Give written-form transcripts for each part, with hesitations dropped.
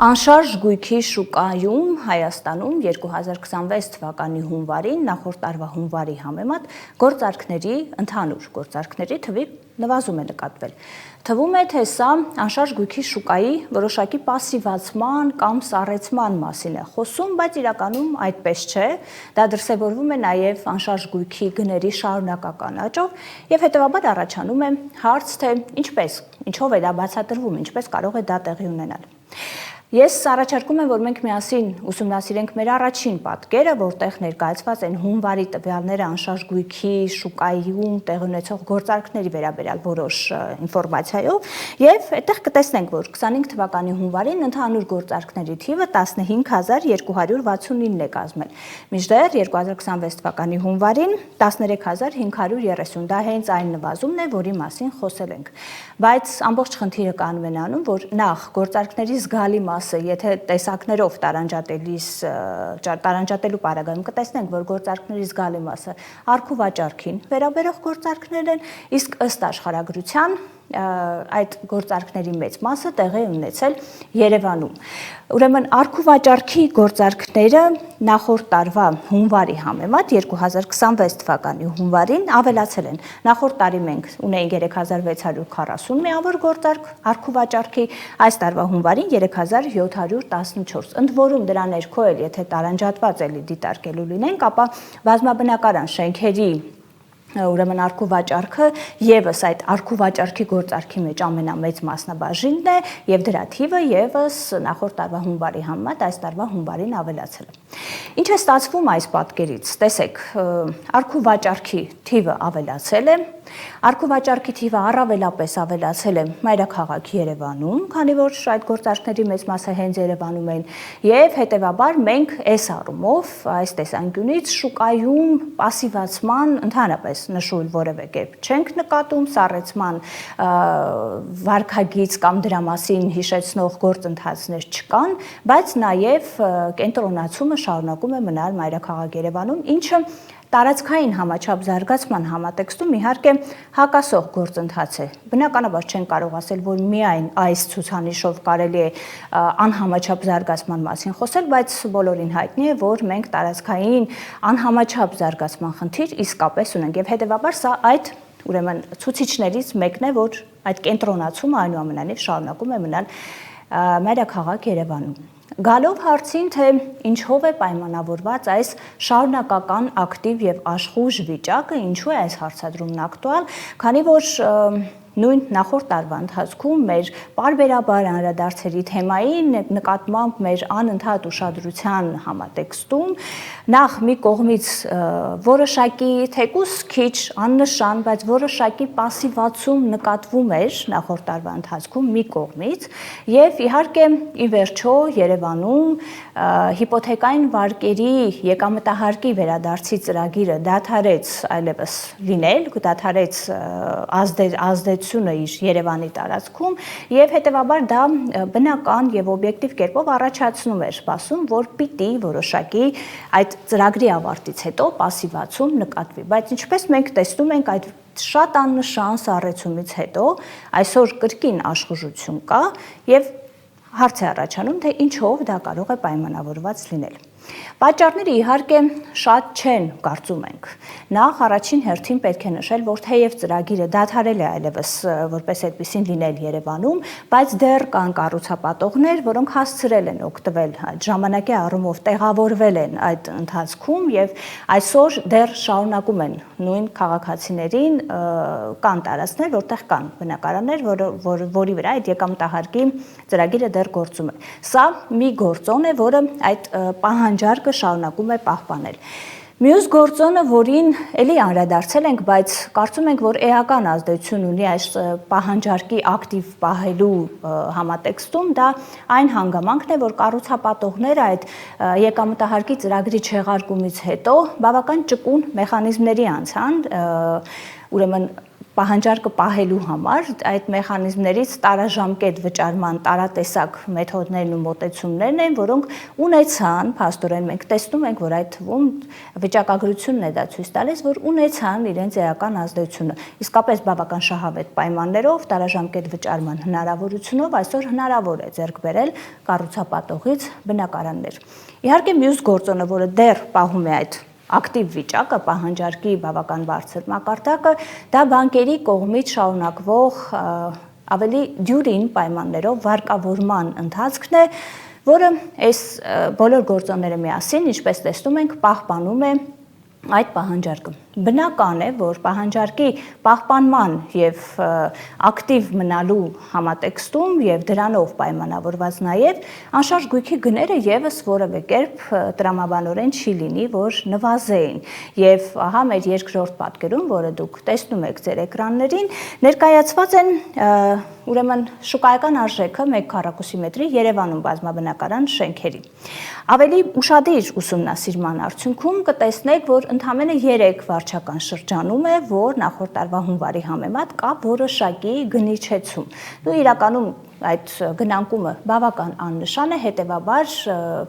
Անշարժ գույքի շուկայում Հայաստանում 2026 թվականի հունվարին նախորդ տարվա հունվարի համեմատ ընդհանուր գործարքների թվի նվազում է նկատվել։ Թվում է, թե սա անշարժ գույքի շուկայի որոշակի պասիվացման կամ սառեցման մասին է խոսում, բայց իրականում այդպես չէ։ Դա դրսևորվում է նաև անշարժ գույքի գների շարունակական աճով եւ հետեւաբար առաջանում է հարց, թե ինչով է դա բացատրվում, ինչպես կարող է դա տեղի ունենալ։ Ես առաջարկում եմ, որ մենք միասին ուսումնասիրենք մեր առաջին պատկերը, որտեղ ներկայացված են հունվարի տվյալները անշարժ գույքի շուկայում տեղի ունեցող գործարքների վերաբերյալ որոշ ինֆորմացիայով, եւ այդտեղ կտեսնենք, որ 25 թվականի հունվարին ընդհանուր գործարքների թիվը 15269 է կազմել, մինչդեռ 2026 թվականի հունվարին 13530, դա հենց այն նվազումն է, որի մասին խոսել ենք։ Բայց ամբողջ խնդիրը կանում է նրանում, որ նախ գործարքների զգալի մասը, եթե տեսակներով տարանջատելու պարագայում կտեսնենք, որ գործարքների զգալի մասը առք ու վաճառքին վերաբերող գործարքներ են, իսկ ըստ աշխարհագրության այդ գործարքների մեծ մասը տեղի ունեցել Երևանում։ Ուրեմն առք ու վաճառքի գործարքները նախորդ տարվա հունվարի համեմատ 2026 թվականի հունվարին ավելացել են։ Նախորդ տարի մենք ունեինք 3640 միավոր գործարք առք ու վաճառքի, այս տարվա հունվարին 3714։ Ընդ որում դրա ներքո էլ եթե տարանջատված էլի դիտարկելու լինենք, ապա բազմաբնակարան շենքերի ուրեմն առք ու վաճառքը եւս այդ առք ու վաճառքի գործարքի մեջ ամենամեծ մասնաբաժինն է եւ դրա թիվը եւս նախորդ տարվա հունվարի համեմատ այս տարվա հունվարին ավելացել է։ Ինչ է ստացվում այս պատկերից։ Տեսեք, առք ու վաճառքի թիվը ավելացել է, առք ու վաճառքի թիվը առավելապես ավելացել է մայրաքաղաք Երևանում, քանի որ այդ գործարքների մեծ մասը հենց Երևանում են, եւ հետեւաբար մենք այս առումով այս տեսանկյունից շուկայում պասիվացման ընդհանրապես նշույլ որևէ կերպ չենք նկատում, սառեցման վարքագիծ կամ դրա մասին հիշեցնող գործընթացներ չկան, բայց նաև կենտրոնացումը շարունակում է մնալ մայրաքաղաք Երևանում, ինչը տարածքային համաչափ զարգացման համատեքստում իհարկե հակասող գործընթաց է։ Բնականաբար չեն կարող ասել, որ միայն այս ցուցանիշով կարելի է անհամաչափ զարգացման մասին խոսել, բայց բոլորին հայտնի է, որ մենք տարածքային անհամաչափ զարգացման խնդիր իսկապես ունենք եւ հետեւաբար սա այդ ուրեմն ցուցիչներից մեկն է, որ այդ կենտրոնացումը այնուամենայնիվ շարունակում է մնալ մայրաքաղաք Երևանում։ Գալով հարցին, թե ինչով է պայմանավորված այս շարունակական ակտիվ եւ աշխույժ վիճակը, ինչու է այս հարցադրումն ակտուալ, քանի որ նույն նախորդ տարվա ընթացքում մեր պարբերաբար անդրադարձերի թեմային նկատմամբ մեր անընդհատ ուշադրության համատեքստում նախ մի կողմից որոշակի թեկուզ քիչ աննշան, բայց որոշակի պասիվացում նկատվում էր նախորդ տարվա ընթացքում մի կողմից եւ իհարկե ի վերջո Երևանում հիպոթեկային վարկերի եկամտահարկի վերադարձի ծրագիրը դադարեց այլևս լինել, դադարեց ազդեցությունը իր Երևանի տարածքում եւ հետեւաբար դա բնական եւ օբյեկտիվ կերպով առաջացնում էր սպասում, որ պիտի որոշակի այդ ծրագրի ավարտից հետո պասիվացում նկատվի, բայց ինչպես մենք տեսնում ենք այդ շատ աննշան սառեցումից հետո այսօր կրկին աշխուժություն կա եւ հարց է առաջանում, թե ինչով դա կարող է պայմանավորված լինել։ Պատճառները իհարկե շատ չեն, կարծում ենք։ Նախ առաջին հերթին պետք է նշել, որ թեև ծրագիրը դադարել է այլևս որպես այդպեսին լինել Երևանում, բայց դեռ կան կառուցապատողներ, որոնք հասցրել են օգտվել այդ ժամանակի առումով տեղավորվել են այդ ընթացքում եւ այսօր դեռ շարունակում են նույն քաղաքացիներին կան տարածքներ, որտեղ կան բնակարաններ, որի վրա այդ եկամտահարկի ծրագիրը դեռ գործում է։ Սա մի գործոն է, որը այդ պահանջարկը շարունակում է պահպանել։ Մյուս գործոնը, որին էլի անդրադարձել ենք, բայց կարծում ենք, որ էական ազդեցություն ունի այս պահանջարկի ակտիվ պահելու համատեքստում, դա այն հանգամանքն է, որ կառուցապատողները այդ եկամտահարկի ծրագրի չեղարկումից հետո բավական ճկուն մեխանիզմների անցան, ուրեմն պահանջարկը պահելու համար այդ մեխանիզմներից տարաժամկետ վճարման տարատեսակ մեթոդներն ու մոտեցումներն են, որոնք ունեցան, փաստորեն մենք տեսնում ենք, որ այդ թվում վիճակագրությունն է դա ցույց տալիս, որ ունեցան իրենց էական ազդեցությունը։ Իսկապես բավական շահավետ պայմաններով տարաժամկետ վճարման հնարավորությունով այսօր հնարավոր է ձեռք բերել կառուցապատողից բնակարաններ։ Իհարկե մյուս գործոնը, որը դեռ պահում է այդ ակտիվ վիճակը, պահանջարկի բավական բարձր մակարդակը, դա բանկերի կողմից շարունակվող ավելի դյուրին պայմաններով վարկավորման ընթացքն է, որը այս բոլոր գործոնները միասին, ինչպես տեսնում ենք, պահպանում է այդ պահանջարկը։ Բնական է, որ պահանջարկի պահպանման եւ ակտիվ մնալու համատեքստում եւ դրանով պայմանավորված նաեւ անշարժ գույքի գները եւս որևէ կերպ տրամաբանորեն չի լինի, որ նվազեին։ Եվ ահա մեր երկրորդ պատկերում, որը դուք տեսնում եք ձեր էկրաններին, ներկայացված են ուրեմն շուկայական արժեքը 1 քառակուսի մետրի Երևանում բազմաբնակարան շենքերի։ Ավելի ուշադիր ուսումնասիրման արդյունքում կտեսնեք, որ ընդամենը 3 վարչական շրջանում է, որ նախորդ տարվա հունվարի համեմատ կա որոշակի գնիչեցում։ Ու իրականում այդ գնանկումը բավական աննշան է, հետևաբար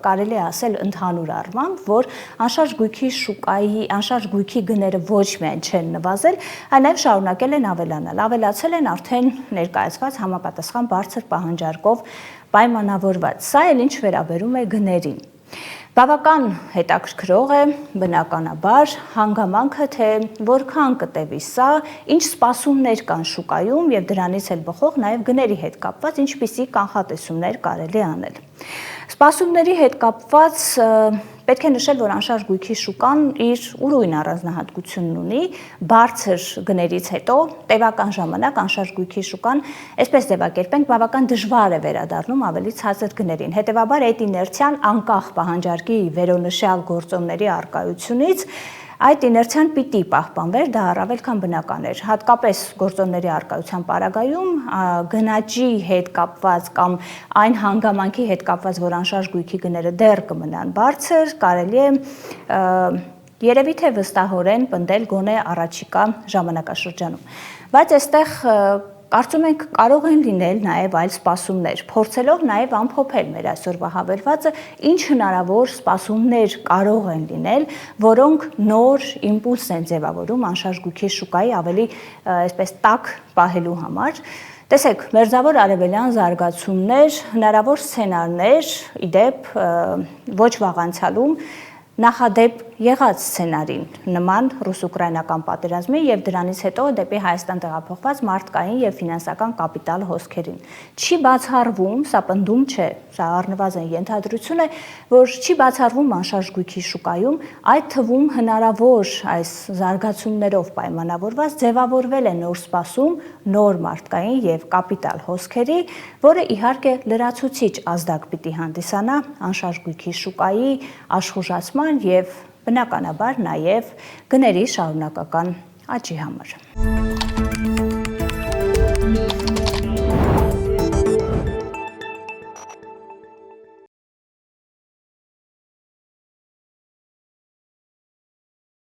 կարելի է ասել ընդհանուր առմամբ, որ անշարժ գույքի շուկայի, անշարժ գույքի գները ոչ միայն չեն նվազել, այլ նաև շարունակել են ավելանալ։ Ավելացել են արդեն ներկայացված համապատասխան բարձր պահանջարկով պայմանավորված։ Սա էլ ինչ վերաբերում է գներին։ Բավական հետաքրքրող է բնականաբար հանգամանքը, թե որքան կտևի սա, ինչ սպասումներ կան շուկայում եւ դրանից էլ բխող նաեւ գների հետ կապված ինչպիսի կանխատեսումներ կարելի անել։ Սպասումների հետ կապված պետք է նշել, որ անշարժ գույքի շուկան իր ուրույն առանձնահատկությունն ունի, բարձր գներից հետո տևական ժամանակ անշարժ գույքի շուկան, այսպես ձևակերպենք, բավական դժվար է վերադառնում ավելի ցածր գներին։ Հետևաբար այդ իներցիան անկախ պահանջարկի վերոնշյալ գործոնների առկայությունից այդ իներցիան պիտի պահպանվեր, դա առավել քան բնական էր։ Հատկապես գործոնների առկայության պարագայում գնաճի հետ կապված կամ այն հանգամանքի հետ կապված, որ անշարժ գույքի գները դեռ կմնան բարձր, կարելի է երևի թե վստահորեն պնդել գոնե առաջիկա ժամանակաշրջանում։ Բայց այստեղ կարծում ենք կարող են լինել նաև այլ սպասումներ, փորձելով նաև ամփոփել մեր այսօրվա հավելվածը, ինչ հնարավոր սպասումներ կարող են լինել, որոնք նոր իմպուլս են ձևավորում անշարժ գույքի շուկայի ավելի այսպես տաք պահելու համար։ Տեսեք, մերձավոր արևելյան զարգացումներ, հնարավոր սցենարներ, իդեպ ոչ վաղ անցյալում նախադեպ եղած սցենարին նման ռուս-ուկրաինական պատերազմի եւ դրանից հետո դեպի Հայաստան տեղափոխված մարդկային եւ ֆինանսական կապիտալ հոսքերին։ Չի բացառվում, սա պնդում չէ, սա առնվազն ենթադրություն է, որ չի բացառվում անշարժ գույքի շուկայում, այդ թվում հնարավոր այս զարգացումներով պայմանավորված ձևավորվել է նոր սպասում, նոր մարդկային եւ կապիտալ հոսքերի, որը իհարկե լրացուցիչ ազդակ պիտի հանդիսանա անշարժ գույքի շուկայի աշխուժացման եւ բնականաբար նաև գների շարունակական աճի համար։